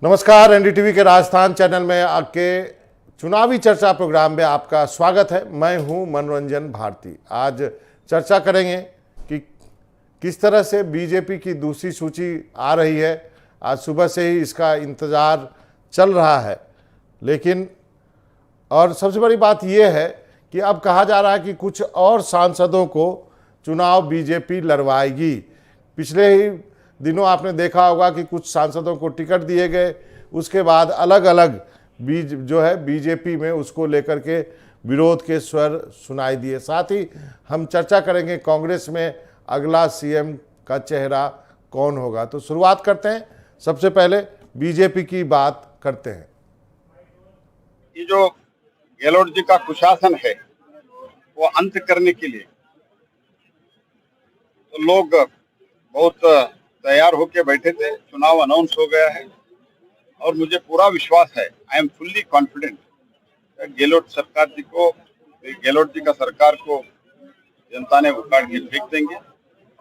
नमस्कार, एनडीटीवी के राजस्थान चैनल में आपके चुनावी चर्चा प्रोग्राम में आपका स्वागत है। मैं हूं मनोरंजन भारती। आज चर्चा करेंगे कि किस तरह से बीजेपी की दूसरी सूची आ रही है। आज सुबह से ही इसका इंतज़ार चल रहा है, लेकिन और सबसे बड़ी बात यह है कि अब कहा जा रहा है कि कुछ और सांसदों को चुनाव बीजेपी लड़वाएगी। पिछले ही दिनों आपने देखा होगा कि कुछ सांसदों को टिकट दिए गए, उसके बाद अलग अलग बीजेपी में उसको लेकर के विरोध के स्वर सुनाई दिए। साथ ही हम चर्चा करेंगे कांग्रेस में अगला सीएम का चेहरा कौन होगा। तो शुरुआत करते हैं, सबसे पहले बीजेपी की बात करते हैं। ये जो गहलोत जी का कुशासन है वो अंत करने के लिए तो लोग बहुत तैयार होकर बैठे थे। चुनाव अनाउंस हो गया है और मुझे पूरा विश्वास है, I am fully confident, Gehlot ji का सरकार को जनता ने उखाड़ के फेंक देंगे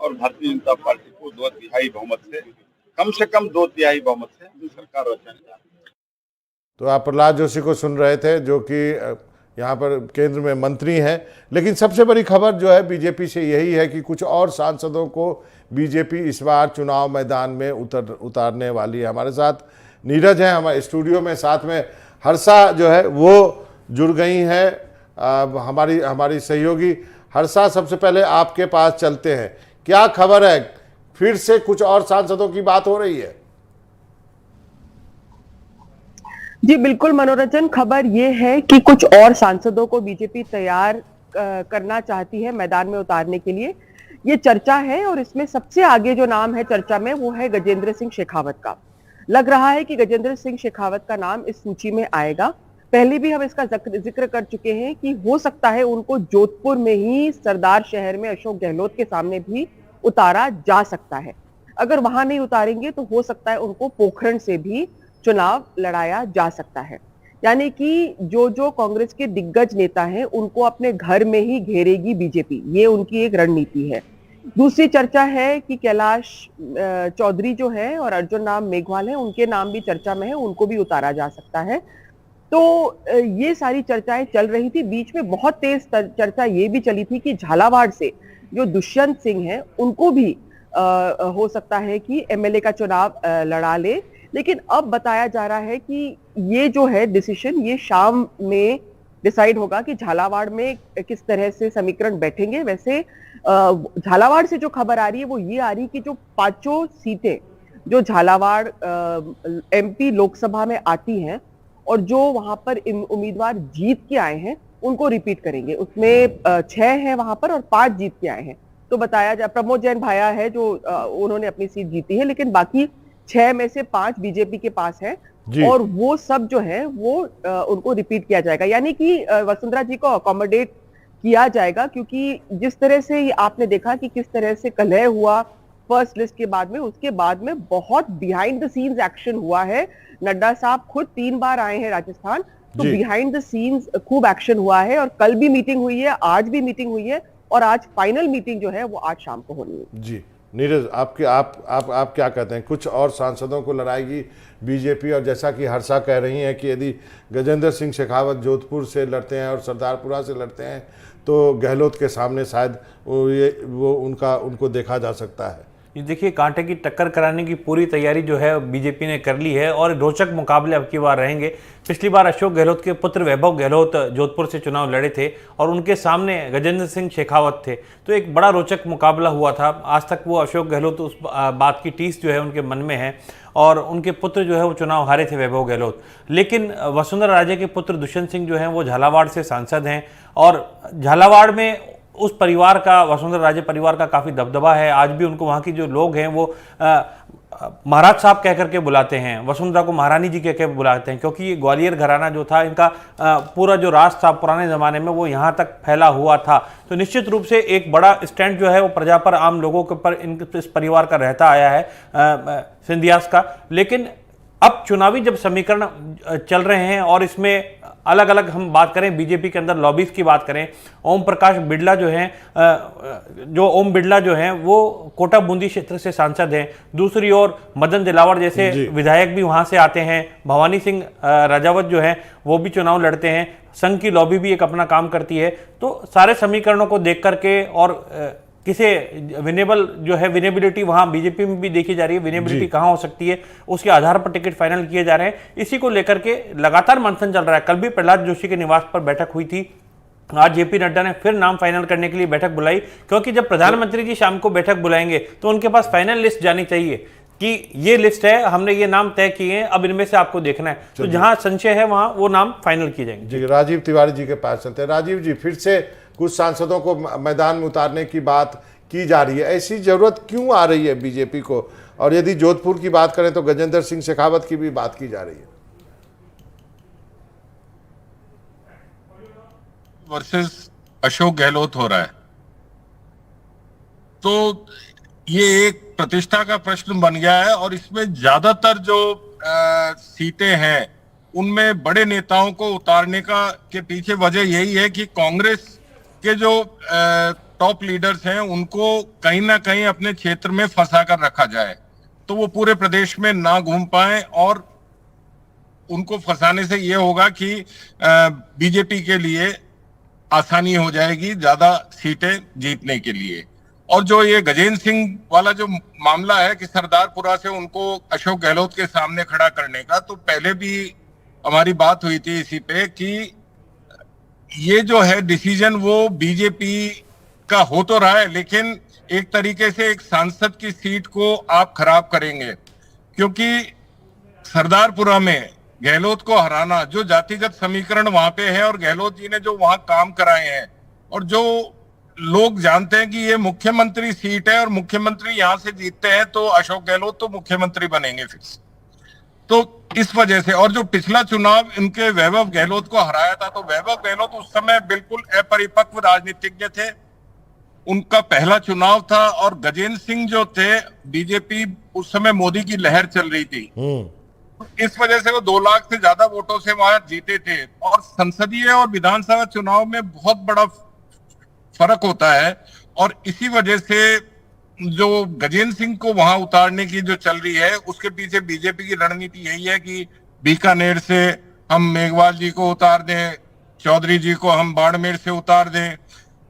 और भारतीय जनता पार्टी को 2/3 बहुमत से कम 2/3 बहुमत से अपनी सरकार रचने जा रही है। तो आप प्रहलाद जोशी को सुन रहे थे, जो कि यहाँ पर केंद्र में मंत्री हैं। लेकिन सबसे बड़ी खबर जो है बीजेपी से यही है कि कुछ और सांसदों को बीजेपी इस बार चुनाव मैदान में उतारने वाली है। हमारे साथ नीरज हैं हमारे स्टूडियो में, साथ में हर्षा जो है वो जुड़ गई हैं हमारी सहयोगी। हर्षा, सबसे पहले आपके पास चलते हैं, क्या खबर है? फिर से कुछ और सांसदों की बात हो रही है? जी बिल्कुल मनोरंजन, खबर ये है कि कुछ और सांसदों को बीजेपी तैयार करना चाहती है मैदान में उतारने के लिए। ये चर्चा है और इसमें सबसे आगे जो नाम है चर्चा में वो है गजेंद्र सिंह शेखावत का। लग रहा है कि गजेंद्र सिंह शेखावत का नाम इस सूची में आएगा। पहले भी हम इसका जिक्र कर चुके हैं कि हो सकता है उनको जोधपुर में ही सरदार शहर में अशोक गहलोत के सामने भी उतारा जा सकता है। अगर वहां नहीं उतारेंगे तो हो सकता है उनको पोखरण से भी चुनाव लड़ाया जा सकता है। यानी कि जो कांग्रेस के दिग्गज नेता हैं उनको अपने घर में ही घेरेगी बीजेपी, ये उनकी एक रणनीति है। दूसरी चर्चा है कि कैलाश चौधरी जो है और अर्जुन राम मेघवाल है, उनके नाम भी चर्चा में है, उनको भी उतारा जा सकता है। तो ये सारी चर्चाएं चल रही थी। बीच में बहुत तेज चर्चा ये भी चली थी कि झालावाड़ से जो दुष्यंत सिंह है उनको भी हो सकता है कि एमएलए का चुनाव लड़ा ले। लेकिन अब बताया जा रहा है कि ये जो है डिसीजन ये शाम में डिसाइड होगा कि झालावाड़ में किस तरह से समीकरण बैठेंगे। वैसे झालावाड़ से जो खबर आ रही है वो ये आ रही कि जो 5 सीटें जो झालावाड़ एमपी लोकसभा में आती हैं और जो वहां पर उम्मीदवार जीत के आए हैं उनको रिपीट करेंगे। उसमें 6 हैं वहां पर और 5 जीत के आए हैं। तो बताया जा, प्रमोद जैन भाया है जो उन्होंने अपनी सीट जीती है, लेकिन बाकी 6 में से 5 बीजेपी के पास है और वो सब जो है वो उनको रिपीट किया जाएगा। यानी कि वसुंधरा जी को अकोमोडेट किया जाएगा, क्योंकि जिस तरह से आपने देखा कि किस तरह से कलह हुआ फर्स्ट लिस्ट के बाद में, उसके बाद में बहुत बिहाइंड द सीन्स एक्शन हुआ है। नड्डा साहब खुद 3 बार आए हैं राजस्थान, तो बिहाइंड द सीन्स खूब एक्शन हुआ है। और कल भी मीटिंग हुई है, आज भी मीटिंग हुई है और आज फाइनल मीटिंग जो है वो आज शाम को होनी है। जी नीरज, आप क्या कहते हैं? कुछ और सांसदों को लड़ाएगी बीजेपी, और जैसा कि हर्षा कह रही हैं कि यदि गजेंद्र सिंह शेखावत जोधपुर से लड़ते हैं और सरदारपुरा से लड़ते हैं तो गहलोत के सामने शायद उनको देखा जा सकता है। ये देखिए, कांटे की टक्कर कराने की पूरी तैयारी जो है बीजेपी ने कर ली है और रोचक मुकाबले अब की बार रहेंगे। पिछली बार अशोक गहलोत के पुत्र वैभव गहलोत जोधपुर से चुनाव लड़े थे और उनके सामने गजेंद्र सिंह शेखावत थे, तो एक बड़ा रोचक मुकाबला हुआ था। आज तक वो अशोक गहलोत उस बात की टीस जो है उनके मन में है और उनके पुत्र जो है वो चुनाव हारे थे, वैभव गहलोत। लेकिन वसुंधरा राजे के पुत्र दुष्यंत सिंह जो हैं वो झालावाड़ से सांसद हैं और झालावाड़ में उस परिवार का, वसुंधरा राजे परिवार का काफ़ी दबदबा है। आज भी उनको वहाँ की जो लोग हैं वो महाराज साहब कह करके बुलाते हैं, वसुंधरा को महारानी जी कह के बुलाते हैं, क्योंकि ये ग्वालियर घराना जो था इनका पूरा जो राज था पुराने ज़माने में वो यहाँ तक फैला हुआ था। तो निश्चित रूप से एक बड़ा स्टैंड जो है वो प्रजा पर, आम लोगों के ऊपर इस परिवार का रहता आया है, सिंधियास का। लेकिन अब चुनावी जब समीकरण चल रहे हैं और इसमें अलग अलग हम बात करें, बीजेपी के अंदर लॉबीज की बात करें, ओम प्रकाश बिड़ला जो हैं, ओम बिड़ला जो हैं वो कोटा बूंदी क्षेत्र से सांसद हैं। दूसरी ओर मदन दिलावर जैसे विधायक भी वहां से आते हैं। भवानी सिंह राजावत जो हैं वो भी चुनाव लड़ते हैं। संघ की लॉबी भी एक अपना काम करती है। तो सारे समीकरणों को देख करके और किसे विनेबल जो है, विनेबिलिटी वहां बीजेपी में भी देखी जा रही है, विनेबिलिटी कहां हो सकती है, उसके आधार पर टिकट फाइनल किए जा रहे हैं। इसी को लेकर के लगातार मंथन चल रहा है। कल भी प्रहलाद जोशी के निवास पर बैठक हुई थी। आज जेपी नड्डा ने फिर नाम फाइनल करने के लिए बैठक बुलाई, क्योंकि जब प्रधानमंत्री जी शाम को बैठक बुलाएंगे तो उनके पास फाइनल लिस्ट जानी चाहिए कि ये लिस्ट है, हमने ये नाम तय किए हैं, अब इनमें से आपको देखना है। तो जहां संशय है वहां वो नाम फाइनल किए जाएंगे। जी, राजीव तिवारी जी के पास चलते हैं। राजीव जी, फिर से कुछ सांसदों को मैदान में उतारने की बात की जा रही है, ऐसी जरूरत क्यों आ रही है बीजेपी को? और यदि जोधपुर की बात करें तो गजेंद्र सिंह शेखावत की भी बात की जा रही है। वर्सेस अशोक गहलोत हो रहा है, तो ये एक प्रतिष्ठा का प्रश्न बन गया है। और इसमें ज्यादातर जो सीटें हैं उनमें बड़े नेताओं को उतारने के पीछे वजह यही है कि कांग्रेस के जो टॉप लीडर्स हैं उनको कहीं ना कहीं अपने क्षेत्र में फंसा कर रखा जाए, तो वो पूरे प्रदेश में ना घूम पाए। और उनको फंसाने से ये होगा कि बीजेपी के लिए आसानी हो जाएगी ज्यादा सीटें जीतने के लिए। और जो ये गजेंद्र सिंह वाला जो मामला है कि सरदारपुरा से उनको अशोक गहलोत के सामने खड़ा करने का, तो पहले भी हमारी बात हुई थी इसी पे कि ये जो है डिसीजन वो बीजेपी का हो तो रहा है, लेकिन एक तरीके से एक सांसद की सीट को आप खराब करेंगे, क्योंकि सरदारपुरा में गहलोत को हराना, जो जातिगत समीकरण वहां पे है और गहलोत जी ने जो वहां काम कराए हैं, और जो लोग जानते हैं कि ये मुख्यमंत्री सीट है और मुख्यमंत्री यहां से जीतते हैं तो अशोक गहलोत तो मुख्यमंत्री बनेंगे फिर से। तो इस वजह से, और जो पिछला चुनाव इनके वैभव गहलोत को हराया था, तो वैभव गहलोत उस समय बिल्कुल अपरिपक्व राजनीतिज्ञ थे, उनका पहला चुनाव था। और गजेंद्र सिंह जो थे, बीजेपी उस समय मोदी की लहर चल रही थी, इस वजह से वो 2 लाख से ज्यादा वोटों से वहां जीते थे। और संसदीय और विधानसभा चुनाव में बहुत बड़ा फर्क होता है, और इसी वजह से जो गजेंद्र सिंह को वहां उतारने की जो चल रही है, उसके पीछे बीजेपी की रणनीति यही है कि बीकानेर से हम मेघवाल जी को उतार दें, चौधरी जी को हम बाड़मेर से उतार दें,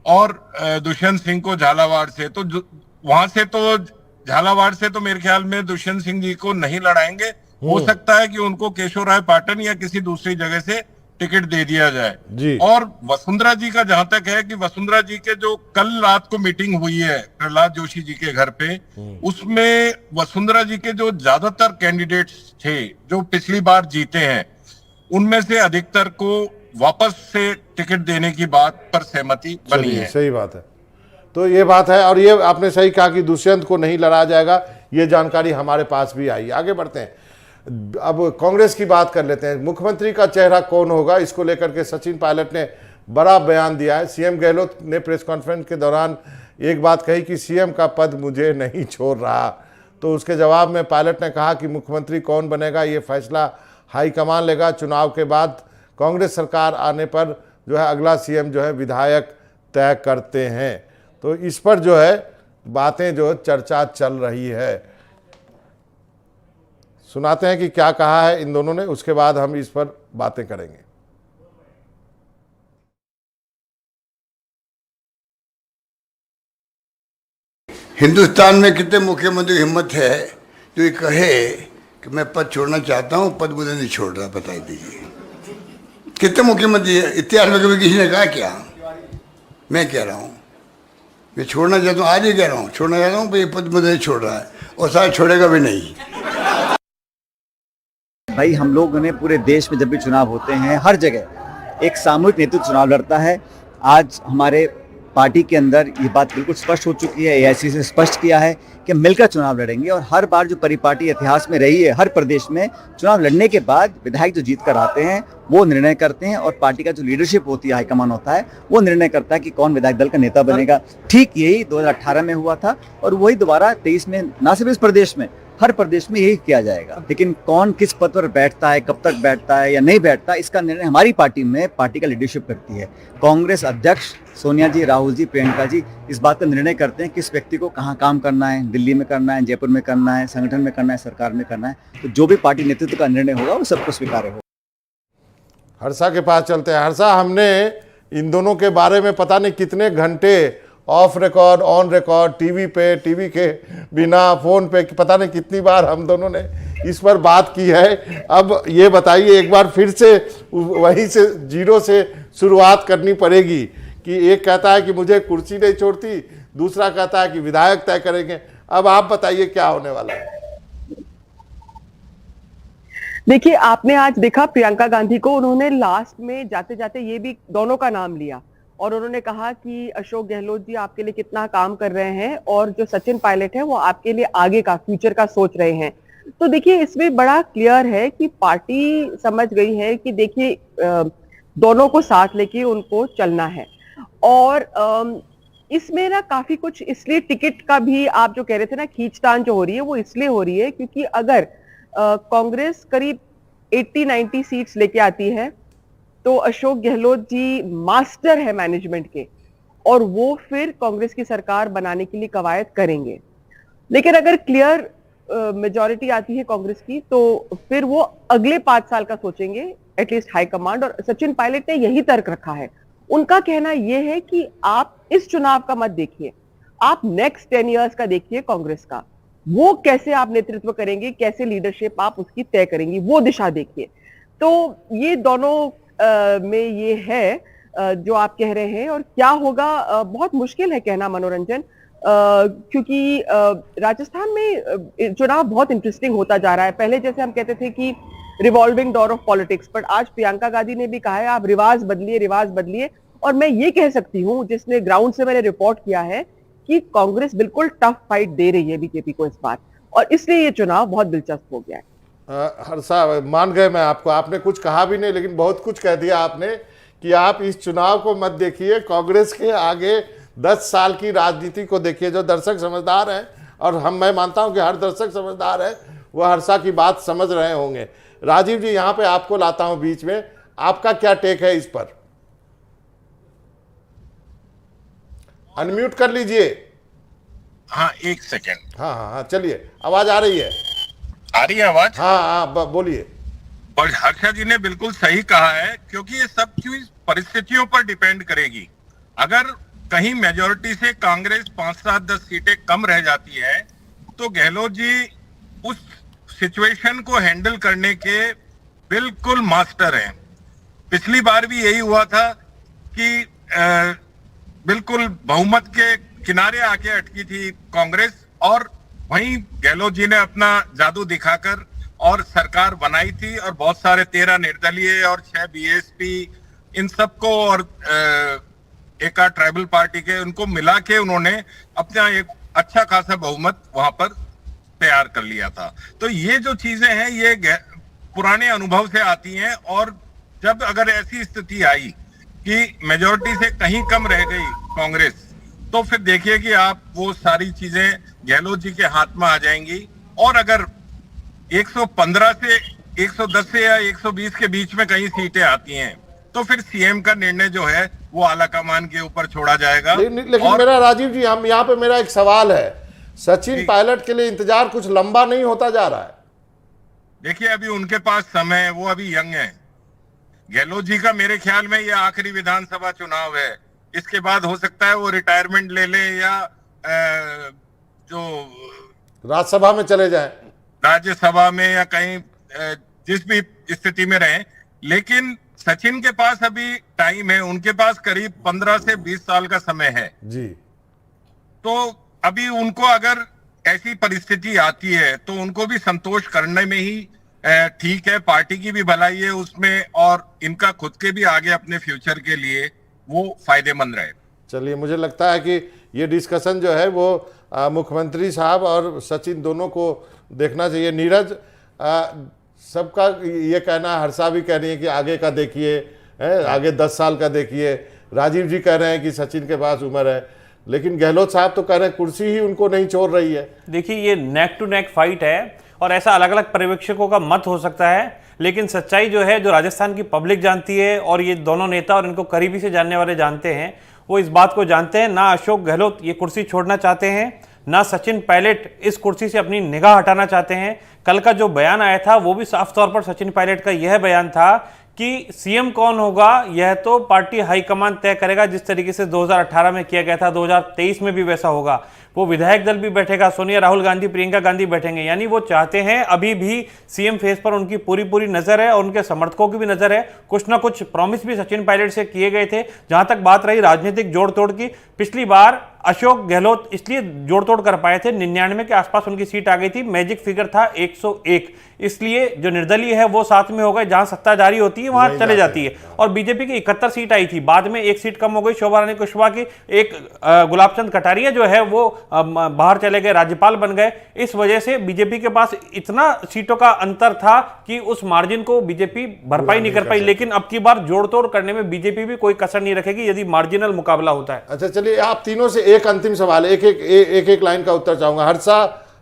और दुष्यंत सिंह को झालावाड़ से। तो वहां से तो झालावाड़ से तो मेरे ख्याल में दुष्यंत सिंह जी को नहीं लड़ाएंगे। हो सकता है कि उनको केशव राय पाटन या किसी दूसरी जगह से टिकट दे दिया जाए जी। और वसुंधरा जी का जहां तक है कि वसुंधरा जी के जो कल रात को मीटिंग हुई है प्रहलाद जोशी जी के घर पे, उसमें वसुंधरा जी के जो ज्यादातर कैंडिडेट्स थे जो पिछली बार जीते हैं, उनमें से अधिकतर को वापस से टिकट देने की बात पर सहमति बनी है। सही बात है, तो ये बात है। और ये आपने सही कहा कि दुष्यंत को नहीं लड़ा जाएगा, ये जानकारी हमारे पास भी आई। आगे बढ़ते हैं, अब कांग्रेस की बात कर लेते हैं। मुख्यमंत्री का चेहरा कौन होगा, इसको लेकर के सचिन पायलट ने बड़ा बयान दिया है। सीएम गहलोत ने प्रेस कॉन्फ्रेंस के दौरान एक बात कही कि सीएम का पद मुझे नहीं छोड़ रहा, तो उसके जवाब में पायलट ने कहा कि मुख्यमंत्री कौन बनेगा ये फैसला हाईकमान लेगा। चुनाव के बाद कांग्रेस सरकार आने पर जो है अगला सीएम जो है विधायक तय करते हैं। तो इस पर जो है बातें जो चर्चा चल रही है, सुनाते हैं कि क्या कहा है इन दोनों ने, उसके बाद हम इस पर बातें करेंगे। हिंदुस्तान में कितने मुख्यमंत्री की हिम्मत है जो ये कहे कि मैं पद छोड़ना चाहता हूं, पद मुझे नहीं छोड़ रहा? बताई दीजिए कितने मुख्यमंत्री है? इतिहास में कभी किसी ने कहा क्या? मैं कह रहा हूं, मैं छोड़ना चाहता हूं, आज ही कह रहा हूं, छोड़ना चाहता हूं, ये पद मुझे नहीं छोड़ रहा है और शायद छोड़ेगा भी नहीं। भाई, हम लोगों ने पूरे देश में जब भी चुनाव होते हैं, हर जगह एक सामूहिक नेतृत्व चुनाव लड़ता है। आज हमारे पार्टी के अंदर ये बात बिल्कुल स्पष्ट हो चुकी है, एआईसी से स्पष्ट किया है कि मिलकर चुनाव लड़ेंगे। और हर बार जो परिपाटी इतिहास में रही है, हर प्रदेश में चुनाव लड़ने के बाद विधायक जो जीत कर आते हैं वो निर्णय करते हैं, और पार्टी का जो लीडरशिप होती है, हाईकमान होता है, वो निर्णय करता है कि कौन विधायक दल का नेता बनेगा। ठीक यही 2018 में हुआ था, और वही दोबारा 23 में, ना सिर्फ इस प्रदेश में हर प्रदेश में यही किया जाएगा। लेकिन कौन किस पद पर बैठता है, कब तक बैठता है या नहीं बैठता, इसका निर्णय हमारी पार्टी में पार्टी का लीडरशिप करती है। कांग्रेस अध्यक्ष सोनिया जी, राहुल जी, प्रियंका जी इस बात का निर्णय करते हैं किस व्यक्ति को कहाँ काम करना है, दिल्ली में करना है, जयपुर में करना है, संगठन में करना है, सरकार में करना है। तो जो भी पार्टी नेतृत्व का निर्णय होगा वो सबको स्वीकार्य होगा। हर्षा के पास चलते हैं। हर्षा, हमने इन दोनों के बारे में पता नहीं कितने घंटे of record, on record, TV पे, टीवी के बिना, फोन पे, पता नहीं कितनी बार हम दोनों ने इस पर बात की है। अब ये बताइए, एक बार फिर से वहीं से जीरो से शुरुआत करनी पड़ेगी कि एक कहता है कि मुझे कुर्सी नहीं छोड़ती, दूसरा कहता है कि विधायक तय करेंगे। अब आप बताइए क्या होने वाला है। देखिए, आपने आज देखा प्रियंका गांधी को, उन्होंने लास्ट में जाते जाते ये भी दोनों का नाम लिया और उन्होंने कहा कि अशोक गहलोत जी आपके लिए कितना काम कर रहे हैं और जो सचिन पायलट है वो आपके लिए आगे का, फ्यूचर का सोच रहे हैं। तो देखिए, इसमें बड़ा क्लियर है कि पार्टी समझ गई है कि देखिए दोनों को साथ लेके उनको चलना है। और इसमें ना काफी कुछ इसलिए टिकट का भी आप जो कह रहे थे ना, खींचतान जो हो रही है वो इसलिए हो रही है क्योंकि अगर कांग्रेस करीब 80-90 सीट्स लेके आती है तो अशोक गहलोत जी मास्टर है मैनेजमेंट के और वो फिर कांग्रेस की सरकार बनाने के लिए कवायद करेंगे। लेकिन अगर क्लियर मेजॉरिटी आती है कांग्रेस की तो फिर वो अगले 5 साल का सोचेंगे, एटलीस्ट हाई कमांड। और सचिन पायलट ने यही तर्क रखा है। उनका कहना यह है कि आप इस चुनाव का मत देखिए, आप नेक्स्ट 10 इयर्स का देखिए कांग्रेस का, वो कैसे आप नेतृत्व करेंगे, कैसे लीडरशिप आप उसकी तय करेंगी, वो दिशा देखिए। तो ये दोनों में ये है जो आप कह रहे हैं। और क्या होगा बहुत मुश्किल है कहना, मनोरंजन, क्योंकि राजस्थान में चुनाव बहुत इंटरेस्टिंग होता जा रहा है। पहले जैसे हम कहते थे कि revolving door of politics, but आज प्रियंका गांधी ने भी कहा है आप रिवाज बदलिए, रिवाज बदलिए। और मैं ये कह सकती हूँ, जिसने ग्राउंड से मैंने रिपोर्ट किया है, कि कांग्रेस बिल्कुल टफ फाइट दे रही है बीजेपी को इस बार, और इसलिए ये चुनाव बहुत दिलचस्प हो गया है। हर्षा, मान गए मैं आपको, आपने कुछ कहा भी नहीं लेकिन बहुत कुछ कह दिया आपने कि आप इस चुनाव को मत देखिए, कांग्रेस के आगे 10 साल की राजनीति को देखिए। जो दर्शक समझदार हैं, और मैं मानता हूं कि हर दर्शक समझदार है, वह हर्षा की बात समझ रहे होंगे। राजीव जी, यहां पे आपको लाता हूं बीच में, आपका क्या टेक है इस पर? अनम्यूट कर लीजिए। हाँ, एक सेकेंड। हाँ, चलिए, आवाज आ रही है? आ रही है आवाज? हाँ, बोलिए। और हर्षा जी ने बिल्कुल सही कहा है, क्योंकि ये सब चीज परिस्थितियों पर डिपेंड करेगी। अगर कहीं मेजोरिटी से कांग्रेस 5-7-10 सीटें कम रह जाती है तो गहलोत जी उस सिचुएशन को हैंडल करने के बिल्कुल मास्टर हैं। पिछली बार भी यही हुआ था कि बिल्कुल बहुमत के किनारे आके अटकी थी कांग्रेस, और वहीं गहलोत जी ने अपना जादू दिखाकर और सरकार बनाई थी, और बहुत सारे 13 निर्दलीय और 6 बीएसपी, इन सबको और एक ट्राइबल पार्टी के, उनको मिला के उन्होंने अपना एक अच्छा खासा बहुमत वहां पर तैयार कर लिया था। तो ये जो चीजें हैं ये पुराने अनुभव से आती हैं, और जब अगर ऐसी स्थिति आई कि मेजॉरिटी से कहीं कम रह गई कांग्रेस, तो फिर देखिए कि आप वो सारी चीजें गहलोत जी के हाथ में आ जाएंगी। और अगर 115 से 110 से या 120 के बीच में कहीं सीटें आती हैं तो फिर सीएम का निर्णय जो है वो आलाकमान के ऊपर छोड़ा जाएगा। लेकिन मेरा राजीव जी, हम यहाँ पे मेरा एक सवाल है, सचिन पायलट के लिए इंतजार कुछ लंबा नहीं होता जा रहा है? देखिए, अभी उनके पास समय है, वो अभी यंग है। गहलोत जी का मेरे ख्याल में ये आखिरी विधानसभा चुनाव है, इसके बाद हो सकता है वो रिटायरमेंट ले ले या जो राज्यसभा में चले जाएं, राज्यसभा में या कहीं जिस भी स्थिति में रहें। लेकिन सचिन के पास अभी टाइम है, उनके पास करीब 15 से 20 साल का समय है जी। तो अभी उनको अगर ऐसी परिस्थिति आती है तो उनको भी संतोष करने में ही ठीक है, पार्टी की भी भलाई है उसमें, और इनका खुद के भी आगे अपने फ्यूचर के लिए वो फायदेमंद रहे। चलिए, मुझे लगता है कि ये डिस्कशन जो है वो मुख्यमंत्री साहब और सचिन दोनों को देखना चाहिए। नीरज, सबका ये कहना, हर्षा भी कह रही है कि आगे का देखिए, आगे 10 साल का देखिए। राजीव जी कह रहे हैं कि सचिन के पास उम्र है। लेकिन गहलोत साहब तो कह रहे हैं कुर्सी ही उनको नहीं छोड़ रही है। देखिए, ये नेक टू नेक फाइट है और ऐसा अलग अलग पर्यवेक्षकों का मत हो सकता है, लेकिन सच्चाई जो है, जो राजस्थान की पब्लिक जानती है और ये दोनों नेता और इनको करीबी से जानने वाले जानते हैं, वो इस बात को जानते हैं, ना अशोक गहलोत ये कुर्सी छोड़ना चाहते हैं, ना सचिन पायलट इस कुर्सी से अपनी निगाह हटाना चाहते हैं। कल का जो बयान आया था वो भी साफ तौर पर सचिन पायलट का यह बयान था कि सीएम कौन होगा यह तो पार्टी हाईकमान तय करेगा, जिस तरीके से 2018 में किया गया था 2023 में भी वैसा होगा। वो विधायक दल भी बैठेगा, सोनिया, राहुल गांधी, प्रियंका गांधी बैठेंगे। यानी वो चाहते हैं, अभी भी सीएम फेस पर उनकी पूरी नजर है और उनके समर्थकों की भी नजर है। कुछ ना कुछ प्रॉमिस भी सचिन पायलट से किए गए थे। जहां तक बात रही राजनीतिक जोड़ तोड़ की, पिछली बार अशोक गहलोत इसलिए जोड़ तोड़ कर पाए थे, 99 के आसपास उनकी सीट आ गई थी, मैजिक फिगर था 101, इसलिए जो निर्दलीय है वो साथ में हो गए, जहां सत्ता जारी होती है वहां चले जाती है। और बीजेपी की 71 सीट आई थी, बाद में एक सीट कम हो गई शोभा रानी कुशवाहा की, एक गुलाब चंद कटारिया जो है वो बाहर चले गए, राज्यपाल बन गए। इस वजह से बीजेपी के पास इतना सीटों का अंतर था कि उस मार्जिन को बीजेपी भरपाई नहीं कर पाई। लेकिन अब की बार जोड़ तोड़ करने में बीजेपी भी कोई कसर नहीं रखेगी यदि मार्जिनल मुकाबला होता है। अच्छा, चलिए आप तीनों से एक अंतिम सवाल, एक लाइन का उत्तर चाहूंगा। हर्षा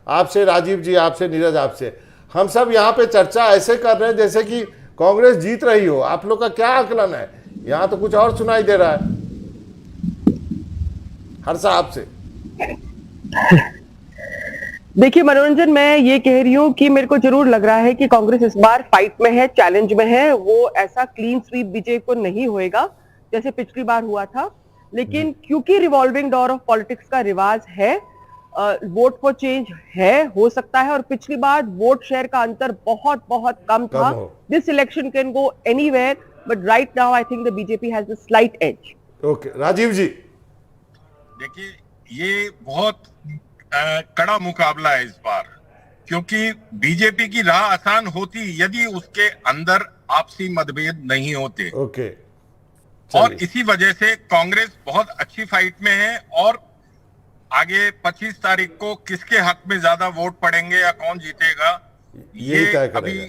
आपसे, राजीव जी आपसे, नीरज आपसे। हम सब यहाँ पे चर्चा ऐसे कर रहे हैं जैसे कि कांग्रेस जीत रही हो, आप लोग का क्या आकलन है? यहाँ तो कुछ और सुनाई दे रहा है। हर्षा आपसे। देखिए मनोरंजन, मैं ये कह रही हूँ कि मेरे को जरूर लग रहा है कि कांग्रेस इस बार फाइट में है, चैलेंज में है। वो ऐसा क्लीन स्वीप बीजेपी को नहीं होएगा जैसे पिछली बार हुआ था, लेकिन क्योंकि रिवॉल्विंग डोर ऑफ पॉलिटिक्स का रिवाज है, वोट फॉर चेंज है, हो सकता है। और पिछली बार वोट शेयर का अंतर बहुत बहुत कम था। This election can go anywhere, but right now I think the BJP has the slight edge. Okay, Rajiv ji. देखिए, ये बहुत कड़ा मुकाबला है इस बार, क्योंकि बीजेपी की राह आसान होती यदि उसके अंदर आपसी मतभेद नहीं होते। ओके, और इसी वजह से कांग्रेस बहुत अच्छी फाइट में है और आगे 25 तारीख को किसके हक में ज्यादा वोट पड़ेंगे या कौन जीतेगा ये अभी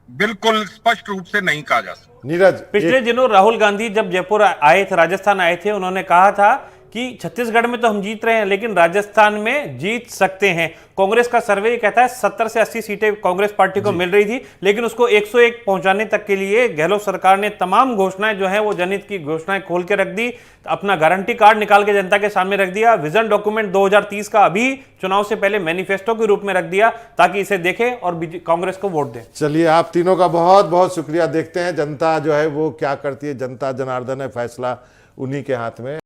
बिल्कुल स्पष्ट रूप से नहीं कहा जा सकता। नीरज, पिछले दिनों राहुल गांधी जब जयपुर आए थे, राजस्थान आए थे, उन्होंने कहा था कि छत्तीसगढ़ में तो हम जीत रहे हैं लेकिन राजस्थान में जीत सकते हैं। कांग्रेस का सर्वे कहता है 70 से 80 सीटें कांग्रेस पार्टी को मिल रही थी, लेकिन उसको 101 पहुंचाने तक के लिए गहलोत सरकार ने तमाम घोषणाएं जो है वो जनहित की घोषणाएं खोल के रख दी, अपना गारंटी कार्ड निकाल के जनता के सामने रख दिया, विजन डॉक्यूमेंट 2030 का अभी चुनाव से पहले मैनिफेस्टो के रूप में रख दिया ताकि इसे देखे और कांग्रेस को वोट दे। चलिए, आप तीनों का बहुत बहुत शुक्रिया। देखते हैं जनता जो है वो क्या करती है। जनता जनार्दन है, फैसला उन्हीं के हाथ में।